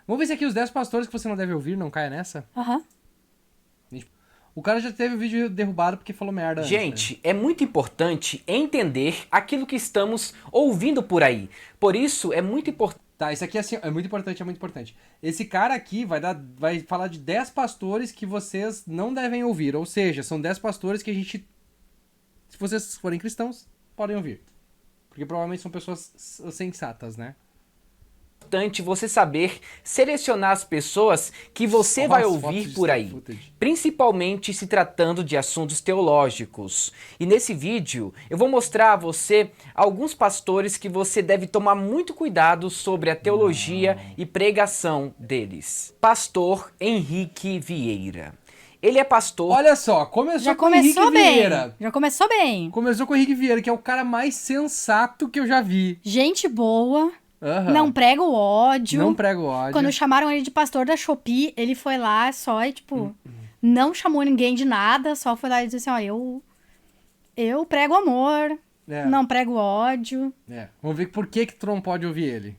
Vamos ver se aqui os 10 pastores que você não deve ouvir, não caia nessa? Aham. O cara já teve o vídeo derrubado porque falou merda antes, né? Gente, é muito importante entender aquilo que estamos ouvindo por aí. Por isso, é muito importante. Tá, isso aqui assim, é muito importante, é muito importante. Esse cara aqui vai falar de 10 pastores que vocês não devem ouvir. Ou seja, são 10 pastores que a gente, se vocês forem cristãos, podem ouvir. Porque provavelmente são pessoas sensatas, né? Importante você saber selecionar as pessoas que você vai ouvir por aí, principalmente se tratando de assuntos teológicos. E nesse vídeo eu vou mostrar a você alguns pastores que você deve tomar muito cuidado sobre a teologia e pregação deles. Pastor Henrique Vieira. Ele é pastor. Olha só, começou Já com o Henrique começou bem. Vieira. Já começou bem. Começou com o Henrique Vieira, que é o cara mais sensato que eu já vi. Gente boa. Aham. Não prega o ódio. Não prego ódio. Quando chamaram ele de pastor da Shopee, ele foi lá só e, tipo, não chamou ninguém de nada, só foi lá e disse assim, ó, eu prego amor, É. não prego ódio. É. Vamos ver por que tu não pode ouvir ele.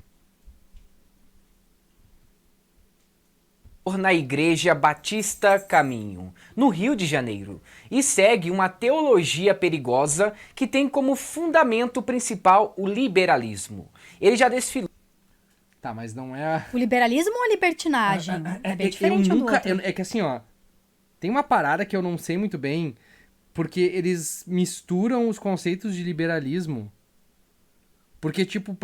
Na Igreja Batista Caminho, no Rio de Janeiro, e segue uma teologia perigosa que tem como fundamento principal o liberalismo. Ele já desfilou. Tá, mas não é... O liberalismo ou a libertinagem? É bem diferente um do outro. É que assim, ó, tem uma parada que eu não sei muito bem, porque eles misturam os conceitos de liberalismo. Porque, tipo,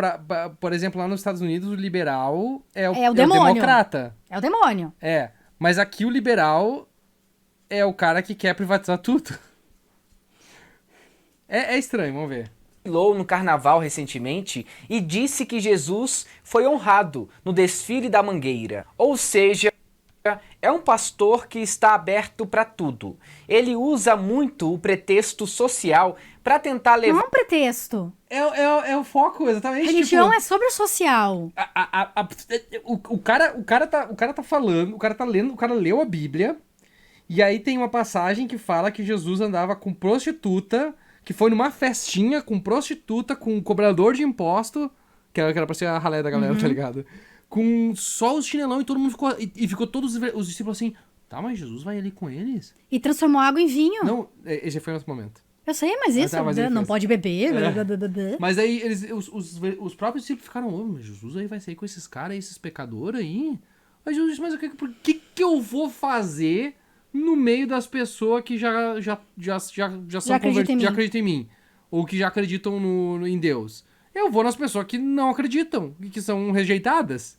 por exemplo, lá nos Estados Unidos, o liberal é o demônio. democrata. É o demônio. É, mas aqui o liberal é o cara que quer privatizar tudo. É estranho, vamos ver. No carnaval recentemente e disse que Jesus foi honrado no desfile da Mangueira. Ou seja, é um pastor que está aberto para tudo. Ele usa muito o pretexto social para tentar Não é levar. um pretexto. É o foco, exatamente. Religião tipo, é sobre o social. o cara tá falando, o cara tá lendo, o cara leu a Bíblia, e aí tem uma passagem que fala que Jesus andava com prostituta, que foi numa festinha com prostituta, com cobrador de imposto, que era pra ser a ralé da galera, tá ligado? Com só os chinelão e todo mundo ficou, e ficou todos os discípulos assim, tá, mas Jesus vai ali com eles? E transformou água em vinho. Não, esse foi o nosso momento. Eu sei, mas isso, tá, mas ele não fez. pode beber. É. blá, blá, blá, blá. Mas aí os próprios discípulos ficaram, mas Jesus aí vai sair com esses caras, esses pecadores aí? Mas Jesus disse, mas por que eu vou fazer no meio das pessoas que já são acreditam em já mim. acreditam em mim? Ou que já acreditam em Deus? Eu vou nas pessoas que não acreditam e que são rejeitadas.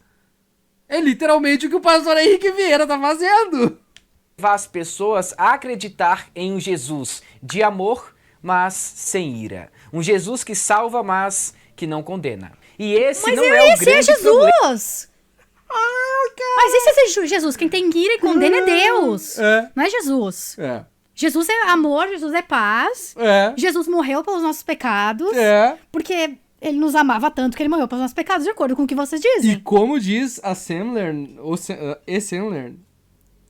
É literalmente o que o pastor Henrique Vieira tá fazendo. As pessoas a acreditar em um Jesus de amor, mas sem ira. Um Jesus que salva, mas que não condena. E esse Mas não é o esse é grande problema. Jesus! Mas esse é Jesus. Quem tem ira e condena é Deus. É. Não é Jesus. É. Jesus é amor, Jesus é paz. É. Jesus morreu pelos nossos pecados. É. Porque ele nos amava tanto que ele morreu pelos nossos pecados, de acordo com o que vocês E dizem. como diz a Sandler, Sandler,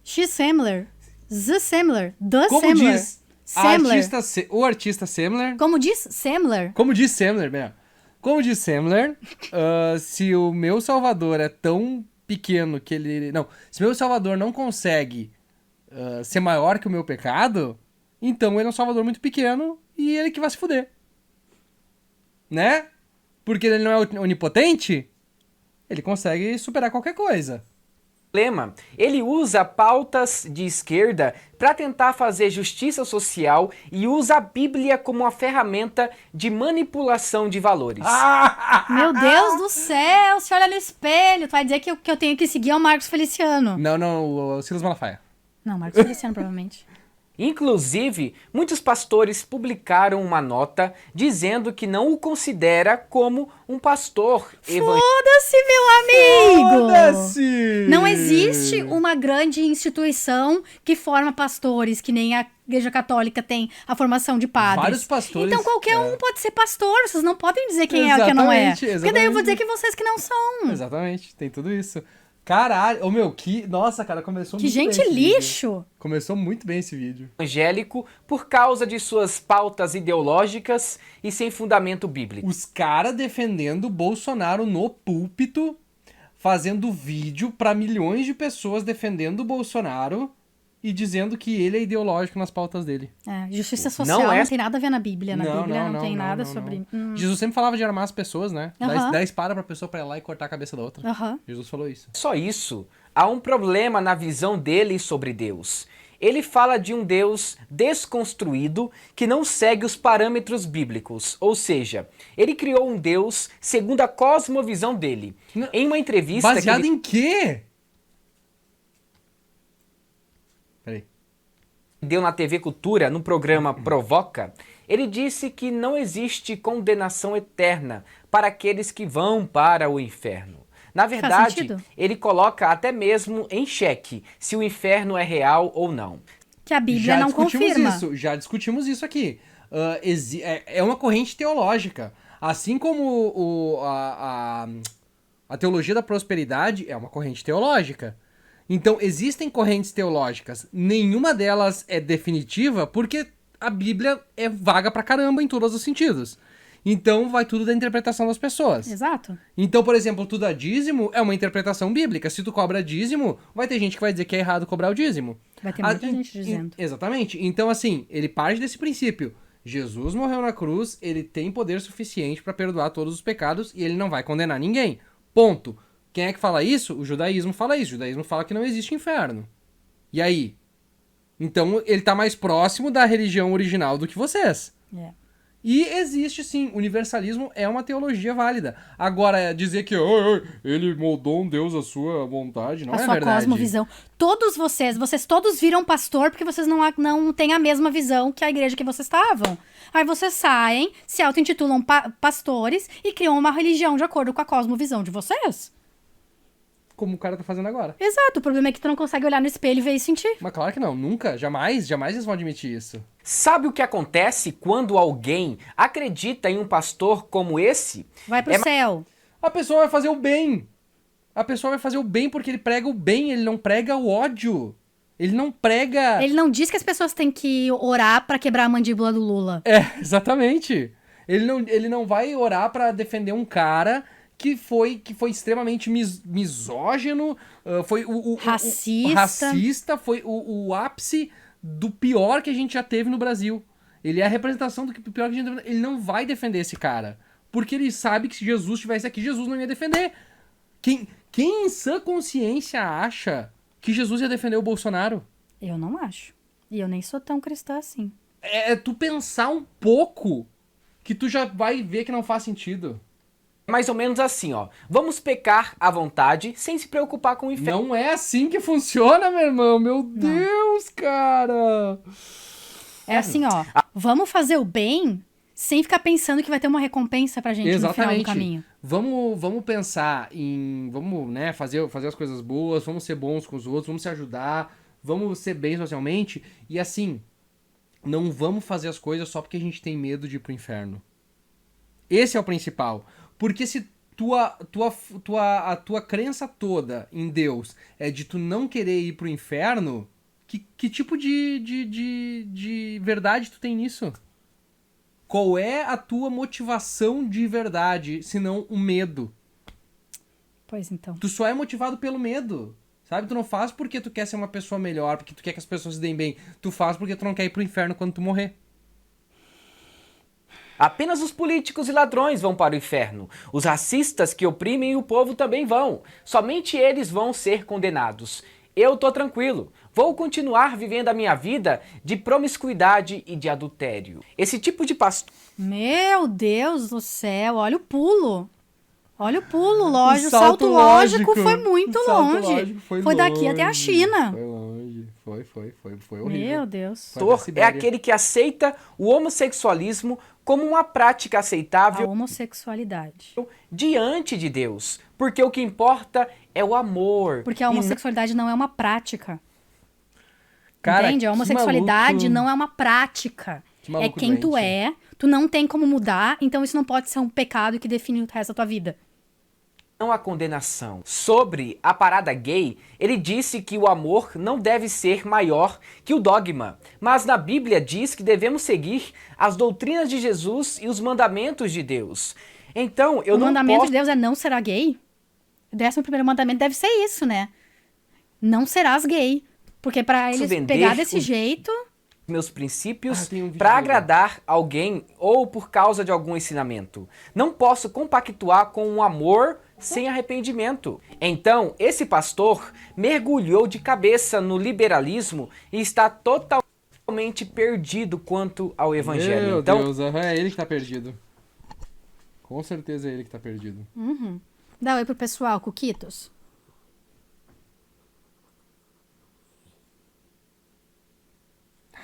X Semler. Z Semler. The como Semler. diz Semler. o artista Semler, Como diz Semler? como diz Semler, mesmo. Como diz Semler, se o meu Salvador é tão pequeno que ele... Não, se meu Salvador não consegue ser maior que o meu pecado, então ele é um Salvador muito pequeno e ele que vai se fuder. Né? Porque ele não é onipotente, ele consegue superar qualquer coisa. Ele usa pautas de esquerda para tentar fazer justiça social e usa a Bíblia como uma ferramenta de manipulação de valores. Meu Deus do céu, se olha no espelho. Tu vai dizer que eu tenho que seguir o Marcos Feliciano. Não, o Silas Malafaia. Não, Marcos Feliciano, provavelmente. Inclusive, muitos pastores publicaram uma nota dizendo que não o considera como um pastor evangélico. Foda-se, meu amigo! Foda-se! Não existe uma grande instituição que forma pastores, que nem a Igreja Católica tem a formação de padres. Vários pastores, Então qualquer um pode ser pastor, vocês não podem dizer quem é e quem não é. Exatamente, Porque daí eu vou exatamente. dizer que vocês que não são. Exatamente, tem tudo isso. Caralho, nossa, cara, começou Que muito bem gente esse vídeo. lixo! Começou muito bem esse vídeo. Por causa de suas pautas ideológicas e sem fundamento bíblico. Os caras defendendo o Bolsonaro no púlpito, fazendo vídeo pra milhões de pessoas defendendo o Bolsonaro e dizendo que ele é ideológico nas pautas dele. Justiça social não tem nada a ver na Bíblia. Na Bíblia não tem nada não. sobre... Jesus sempre falava de armar as pessoas, né? Dar espada pra pessoa pra ir lá e cortar a cabeça da outra. Jesus falou isso. Só isso. Há um problema na visão dele sobre Deus. Ele fala de um Deus desconstruído que não segue os parâmetros bíblicos. Ou seja, ele criou um Deus segundo a cosmovisão dele. Em uma entrevista... Baseado em quê? Peraí. Deu na TV Cultura, no programa Provoca, ele disse que não existe condenação eterna para aqueles que vão para o inferno. Na verdade, ele coloca até mesmo em xeque se o inferno é real ou não. Que a Bíblia não confirma. Já discutimos isso aqui. É uma corrente teológica. Assim como a teologia da prosperidade é uma corrente teológica. Então, existem correntes teológicas. Nenhuma delas é definitiva porque a Bíblia é vaga pra caramba em todos os sentidos. Então, vai tudo da interpretação das pessoas. Exato. Então, por exemplo, tu dá dízimo é uma interpretação bíblica. Se tu cobra dízimo, vai ter gente que vai dizer que é errado cobrar o dízimo. Vai ter muita gente dizendo. Exatamente. Então, assim, ele parte desse princípio. Jesus morreu na cruz, ele tem poder suficiente pra perdoar todos os pecados e ele não vai condenar ninguém. Ponto. Quem é que fala isso? O judaísmo fala isso. O judaísmo fala que não existe inferno. E aí? Então, ele tá mais próximo da religião original do que vocês. E existe, sim. Universalismo é uma teologia válida. Agora, dizer que ele moldou um Deus à sua vontade, não é verdade. A sua cosmovisão. Todos vocês todos viram pastor porque vocês não têm a mesma visão que a igreja que vocês estavam. Aí vocês saem, se auto-intitulam pastores e criam uma religião de acordo com a cosmovisão de vocês. Como o cara tá fazendo agora. Exato, o problema é que tu não consegue olhar no espelho e ver e sentir. Mas claro que não, nunca, jamais eles vão admitir isso. Sabe o que acontece quando alguém acredita em um pastor como esse? Vai pro céu. A pessoa vai fazer o bem. A pessoa vai fazer o bem porque ele prega o bem, ele não prega o ódio. Ele não prega... Ele não diz que as pessoas têm que orar pra quebrar a mandíbula do Lula. Exatamente. Ele não vai orar pra defender um cara... Que foi extremamente misógino, foi racista, foi o ápice do pior que a gente já teve no Brasil. Ele é a representação do pior que a gente teve. Ele não vai defender esse cara. Porque ele sabe que se Jesus estivesse aqui, Jesus não ia defender. Quem em sã consciência acha que Jesus ia defender o Bolsonaro? Eu não acho. E eu nem sou tão cristã assim. É tu pensar um pouco que tu já vai ver que não faz sentido. Mais ou menos assim, ó. Vamos pecar à vontade, sem se preocupar com o inferno. Não é assim que funciona, meu irmão. Meu Deus, cara. É assim, ó. Vamos fazer o bem sem ficar pensando que vai ter uma recompensa pra gente no final do caminho. Vamos pensar em... Vamos, né, fazer as coisas boas, vamos ser bons com os outros, vamos se ajudar, vamos ser bem socialmente. E assim, não vamos fazer as coisas só porque a gente tem medo de ir pro inferno. Esse é o principal. Porque se a tua crença toda em Deus é de tu não querer ir pro inferno, que tipo de verdade tu tem nisso? Qual é a tua motivação de verdade, se não o medo? Pois então. Tu só é motivado pelo medo, sabe? Tu não faz porque tu quer ser uma pessoa melhor, porque tu quer que as pessoas se deem bem. Tu faz porque tu não quer ir pro inferno quando tu morrer. Apenas os políticos e ladrões vão para o inferno. Os racistas que oprimem o povo também vão. Somente eles vão ser condenados. Eu tô tranquilo. Vou continuar vivendo a minha vida de promiscuidade e de adultério. Esse tipo de pastor... Meu Deus do céu, olha o pulo. Olha o pulo, lógico. O salto lógico foi muito longe. Foi daqui até a China. Foi longe. Foi horrível. Meu Deus. É aquele que aceita o homossexualismo como uma prática aceitável. A homossexualidade. Diante de Deus. Porque o que importa é o amor. Porque a homossexualidade não é uma prática. Cara, entende? A homossexualidade não é uma prática. É quem tu é. Tu não tem como mudar. Então isso não pode ser um pecado que define o resto da tua vida. Não há condenação. Sobre a parada gay, ele disse que o amor não deve ser maior que o dogma, mas na Bíblia diz que devemos seguir as doutrinas de Jesus e os mandamentos de Deus. Então, eu não posso... O mandamento de Deus é não será gay? 11º mandamento deve ser isso, né? Não serás gay. Porque pra eles vender pegar desse jeito... meus princípios tem um vídeo para dele. agradar alguém ou por causa de algum ensinamento. Não posso compactuar com um amor sem arrependimento. Então, esse pastor mergulhou de cabeça no liberalismo e está totalmente perdido quanto ao evangelho. Meu Então, Deus, é ele que tá perdido. Com certeza é ele que tá perdido. Dá oi pro pessoal, Cuquitos.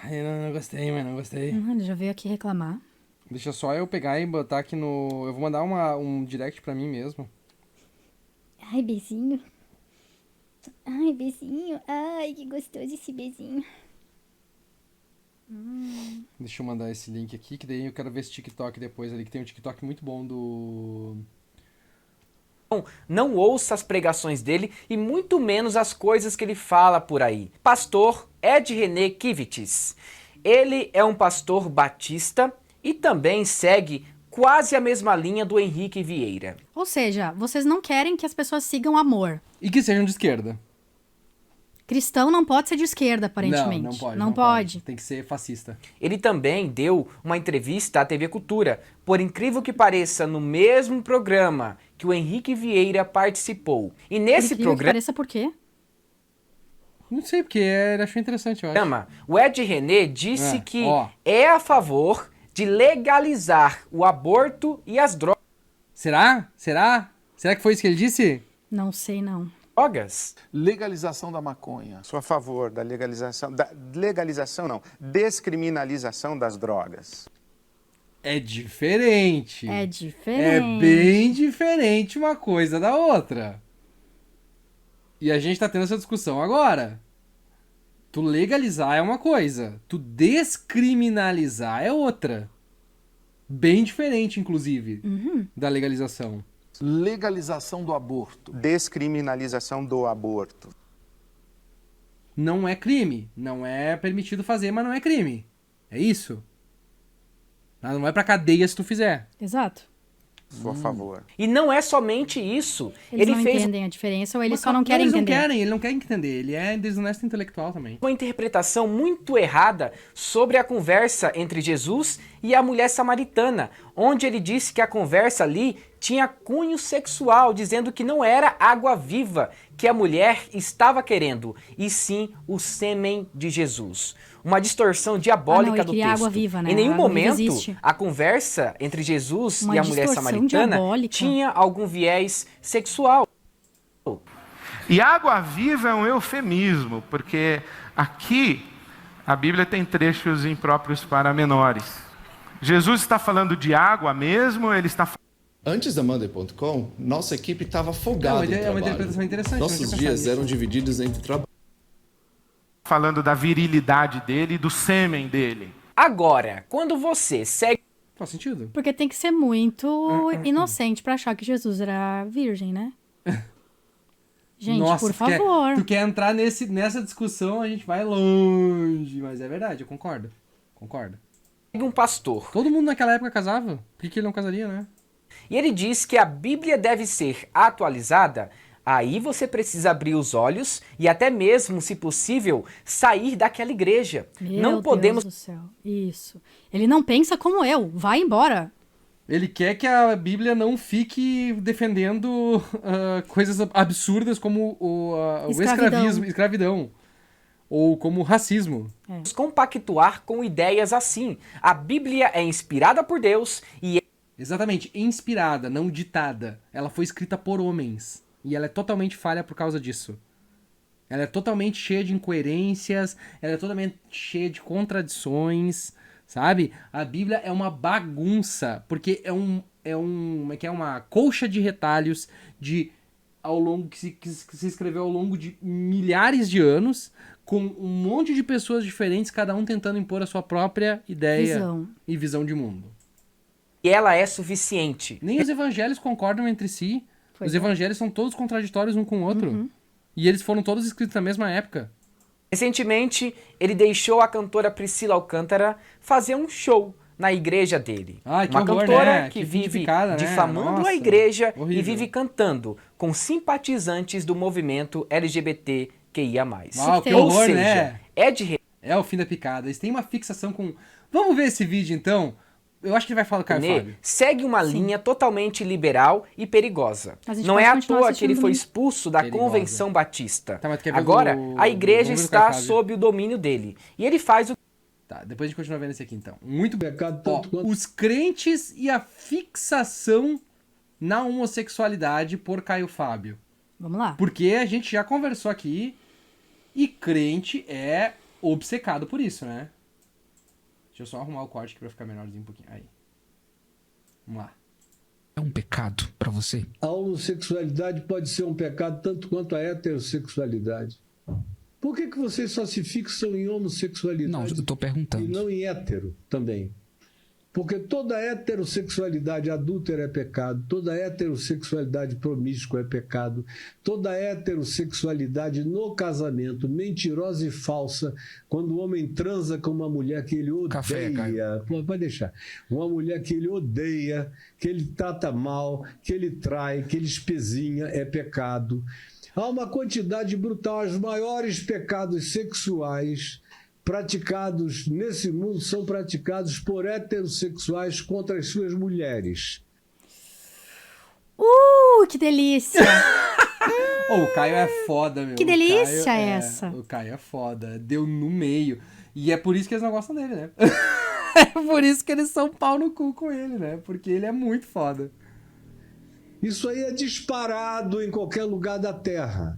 Ai, não gostei, mas não gostei. Ele já veio aqui reclamar. Deixa só eu pegar e botar aqui no... Eu vou mandar um direct pra mim mesmo. Ai, beijinho. Ai, beijinho. Ai, que gostoso esse beijinho. Deixa eu mandar esse link aqui, que daí eu quero ver esse TikTok depois ali, que tem um TikTok muito bom do... não ouça as pregações dele e muito menos as coisas que ele fala por aí. Pastor Ed René Kivitz. Ele é um pastor batista e também segue quase a mesma linha do Henrique Vieira. Ou seja, vocês não querem que as pessoas sigam amor. E que sejam de esquerda. Cristão não pode ser de esquerda, aparentemente. Não pode. Não pode. Tem que ser fascista. Ele também deu uma entrevista à TV Cultura, por incrível que pareça, no mesmo programa que o Henrique Vieira participou. E nesse Incrível que programa, pareça por quê? Não sei, porque ele achou interessante, eu acho. o Ed René disse É, que ó. é a favor de legalizar o aborto e as Será? Será? Será que foi isso que ele disse? Não sei, não. drogas. Legalização da maconha. Sou a favor da legalização não, descriminalização das drogas. É diferente. É É diferente. bem diferente uma coisa da outra. E a gente tá tendo essa discussão agora. Tu legalizar é uma coisa, tu descriminalizar é outra. Bem diferente, inclusive, da legalização. Legalização do aborto. Descriminalização do aborto. Não é crime. Não é permitido fazer, mas não é crime. É isso. Não vai pra cadeia se tu fizer. Exato. Sou a favor. E não é somente isso. Eles Ele não fez entendem a diferença ou eles só não querem eles entender. ele não quer entender. Ele é desonesto intelectual também. uma interpretação muito errada sobre a conversa entre Jesus e a mulher samaritana, onde ele disse que a conversa ali tinha cunho sexual, dizendo que não era água viva que a mulher estava querendo, e sim o sêmen de Jesus. Uma distorção diabólica ele do queria texto. água viva, né? Em nenhum A água viva momento existe. a conversa entre Jesus Uma e a mulher distorção samaritana diabólica. tinha algum viés sexual. E água viva é um eufemismo, porque aqui a Bíblia tem trechos impróprios para menores. Jesus está falando de água mesmo, ele está Antes da Monday.com, nossa equipe estava folgada em É uma trabalho. interpretação interessante. não Nossos tinha dias pensado eram nisso. divididos entre trabalho. falando da virilidade dele e do sêmen dele. Agora, quando você segue Faz sentido. Porque tem que ser muito inocente pra achar que Jesus era virgem, né? Gente, Nossa, por tu quer- favor. Tu quer entrar nessa discussão, a gente vai longe. Mas é verdade, eu concordo. Concordo. um pastor Todo mundo naquela época casava. Por que ele não casaria, né? e ele diz que a Bíblia deve ser atualizada, aí você precisa abrir os olhos e até mesmo, se possível, sair daquela igreja. Meu Não podemos Deus do céu. Isso. Ele não pensa como eu. Vai embora. Ele quer que a Bíblia não fique defendendo coisas absurdas como o Escravidão. escravidão. Ou como racismo. compactuar com ideias assim. A Bíblia é inspirada por Deus e Exatamente, inspirada, não ditada. Ela foi escrita por homens. E ela é totalmente falha por causa disso. Ela é totalmente cheia de incoerências, ela é totalmente cheia de contradições, sabe? A Bíblia é uma bagunça, porque como é que é uma colcha de retalhos de que se escreveu ao longo de milhares de anos, com um monte de pessoas diferentes, cada um tentando impor a sua própria ideia e visão de mundo. ela é suficiente. Nem os evangelhos concordam entre si. Pois Os é. evangelhos são todos contraditórios um com o outro. E eles foram todos escritos na mesma época. Recentemente, ele deixou a cantora Priscila Alcântara fazer um show na igreja dele. Ai, que uma horror, cantora né? que Que vive vitificada, né? difamando Nossa, a igreja e horrível. vive cantando com simpatizantes do movimento LGBTQIA+. Uau, que Ou horror, seja, né? é de É o fim da picada. Eles têm uma fixação com... Vamos ver esse vídeo, então? Eu acho que ele vai falar do Caio René Fábio. segue uma linha totalmente liberal e perigosa. A gente Não pode é à continuar toa que ele assistindo foi muito. expulso da Perigosa. Convenção Batista. Tá, mas tu quer ver Agora, do- a igreja vamos ver do Caio está Fábio. sob o domínio dele. E ele faz o Tá, depois a gente continua vendo esse aqui, então. Muito Pecado Ó, tanto quanto... os crentes e a fixação na homossexualidade por Caio Fábio. Vamos lá. Porque a gente já conversou aqui e crente é obcecado por isso, né? Deixa eu só arrumar o corte aqui pra ficar menorzinho um pouquinho. Aí. Vamos lá. É um pecado pra você? A homossexualidade pode ser um pecado tanto quanto a heterossexualidade. Por que vocês só se fixam em homossexualidade Não, eu tô perguntando. e não em hétero também? Porque toda heterossexualidade adúltera é pecado, toda heterossexualidade promíscua é pecado, toda heterossexualidade no casamento, mentirosa e falsa, quando o homem transa com uma mulher que ele odeia, Café, Caio. Pô, pode deixar, uma mulher que ele odeia, que ele trata mal, que ele trai, que ele espezinha, é pecado. Há uma quantidade brutal, os maiores pecados sexuais praticados nesse mundo são praticados por heterossexuais contra as suas mulheres. Que delícia! Ô, o Caio é foda, meu. Que O Caio delícia essa. O Caio é foda. Deu no meio. E é por isso que eles não gostam dele, né? É por isso que eles são pau no cu com ele, né? Porque ele é muito foda. Isso aí é disparado em qualquer lugar da Terra.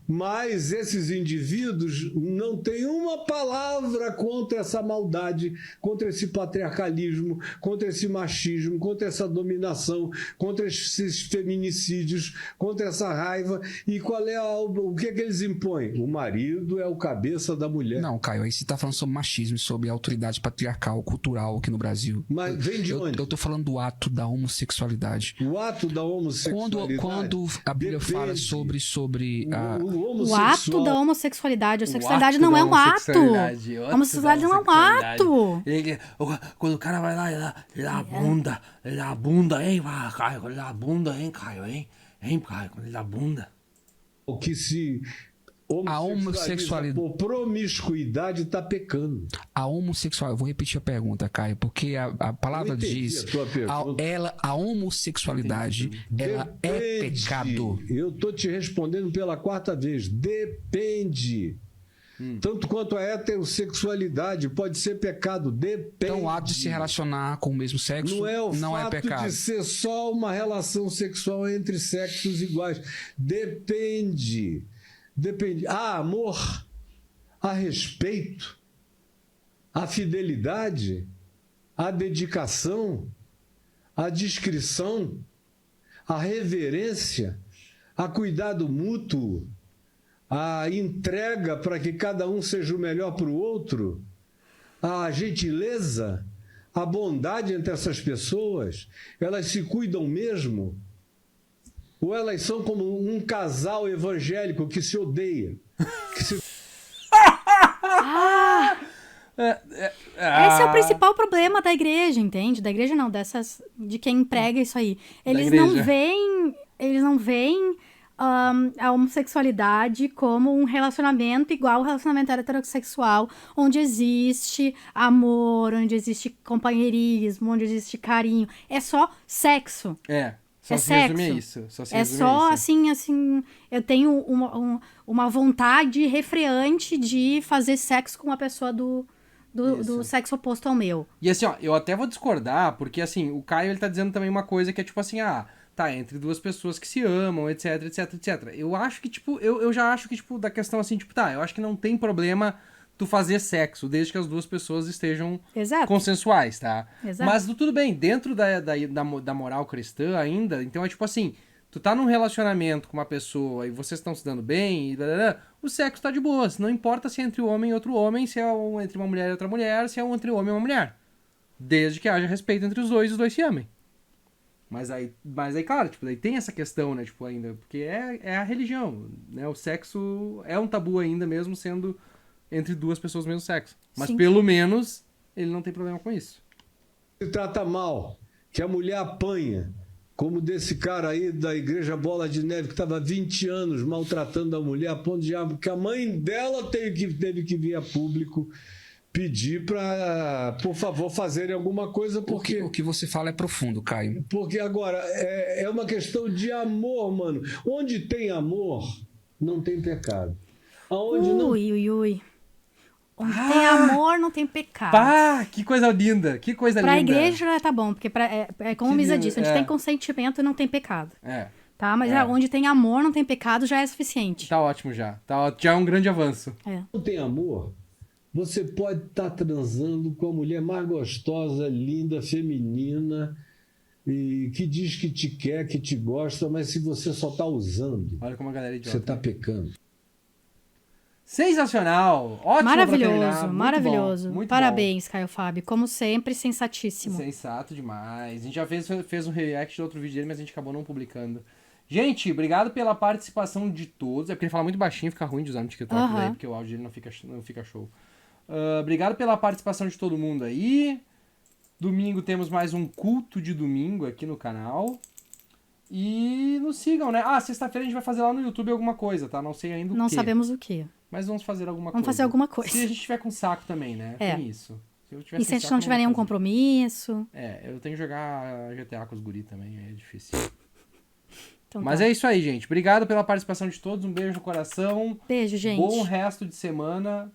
Mas esses indivíduos não têm uma palavra contra essa maldade, contra esse patriarcalismo, contra esse machismo, contra essa dominação, contra esses feminicídios, contra essa raiva. E qual é o que é que eles impõem? O marido é o cabeça da mulher. Não, Caio, aí você tá falando sobre machismo, sobre autoridade patriarcal, cultural aqui no Brasil. Mas vem de onde? Eu tô falando do ato da homossexualidade. O ato da homossexualidade. Quando a Bíblia fala depende. sobre a... O ato da homossexualidade. A sexualidade ato não da é um ato. homossexualidade, o A ato homossexualidade da não é um homossexualidade. ato. Quando o cara vai lá, ele dá a bunda, hein, Caio? Quando ele dá a bunda, hein, Caio, hein? Hein, Caio? Quando ele dá a bunda. O que se A homossexualidade por promiscuidade está pecando. A homossexual, eu vou repetir a pergunta, Caio, porque a palavra Eu entendi diz, a tua pergunta. a homossexualidade, ela é Depende. pecado. Eu estou te respondendo pela quarta vez. Depende. Tanto quanto a heterossexualidade pode ser pecado. Depende. Então o ato de se relacionar com o mesmo sexo Não é o fato pecado. de ser só uma relação sexual entre sexos iguais. Depende. Depende. Há amor, há respeito, há fidelidade, há dedicação, há discrição, há reverência, há cuidado mútuo, há entrega para que cada um seja o melhor para o outro, há gentileza, há bondade entre essas pessoas. Elas se cuidam mesmo. Ou elas são como um casal evangélico que se odeia. Que se... Esse é o principal problema da igreja, entende? Da igreja não, de quem prega isso aí. Eles não veem a homossexualidade como um relacionamento igual ao relacionamento heterossexual, onde existe amor, onde existe companheirismo, onde existe carinho. É só sexo. Só É se resume a sexo. isso. Só se É resume só a isso. assim, eu tenho uma vontade refreante de fazer sexo com uma pessoa do sexo oposto ao meu. E assim, ó, eu até vou discordar, porque assim, o Caio ele tá dizendo também uma coisa que é tipo assim, tá, entre duas pessoas que se amam, etc, etc, etc. Eu acho que, tipo, eu já acho que, tipo, da questão assim, tipo, tá, eu acho que não tem problema tu fazer sexo, desde que as duas pessoas estejam Exato. consensuais, tá? Exato. Mas tudo bem, dentro da moral cristã ainda, então é tipo assim, tu tá num relacionamento com uma pessoa e vocês estão se dando bem, e o sexo tá de boas, não importa se é entre um homem e outro homem, se é entre uma mulher e outra mulher, se é entre um homem e uma mulher. Desde que haja respeito entre os dois se amem. Mas aí, claro, tipo, daí tem essa questão, né, tipo, ainda, porque é a religião, né, o sexo é um tabu ainda, mesmo sendo entre duas pessoas do mesmo sexo. Mas Sim. pelo menos ele não tem problema com isso. se trata mal, que a mulher apanha, como desse cara aí da Igreja Bola de Neve, que estava 20 anos maltratando a mulher, a ponto de que a mãe dela teve que vir a público pedir para, por favor, fazerem alguma coisa, porque... O que você fala é profundo, Caio. Porque agora, é uma questão de amor, mano. Onde tem amor, não tem pecado. Aonde não... Ui. Onde tem amor, não tem pecado. Pá, que coisa linda, que coisa Pra linda. igreja tá bom, porque como Que Misa lindo, disse, onde tem consentimento não tem pecado. Tá? Mas onde tem amor, não tem pecado, já é suficiente. Tá ótimo já. Já é um grande avanço. Não tem amor, você pode estar transando com a mulher mais gostosa, linda, feminina, e que diz que te quer, que te gosta, mas se você só tá usando, olha como a galera é idiota. você tá pecando. Sensacional! Ótimo. Maravilhoso. Muito Parabéns, Caio Fábio. Como sempre, sensatíssimo. Sensato demais. A gente já fez um react de outro vídeo dele, mas a gente acabou não publicando. Gente, obrigado pela participação de todos. É porque ele fala muito baixinho, fica ruim de usar no TikTok daí, porque o áudio dele não fica show. Obrigado pela participação de todo mundo aí. Domingo temos mais um culto de domingo aqui no canal. E nos sigam, né? Sexta-feira a gente vai fazer lá no YouTube alguma coisa, tá? Não sei ainda o quê. Não sabemos o quê. Mas vamos fazer alguma coisa. Vamos fazer alguma coisa. Se a gente tiver com saco também, né? Tem isso. E se a gente não tiver nenhum compromisso? Eu tenho que jogar GTA com os guri também, é difícil. Então Mas é isso aí, gente. Obrigado pela participação de todos. Um beijo no coração. Beijo, gente. Bom resto de semana.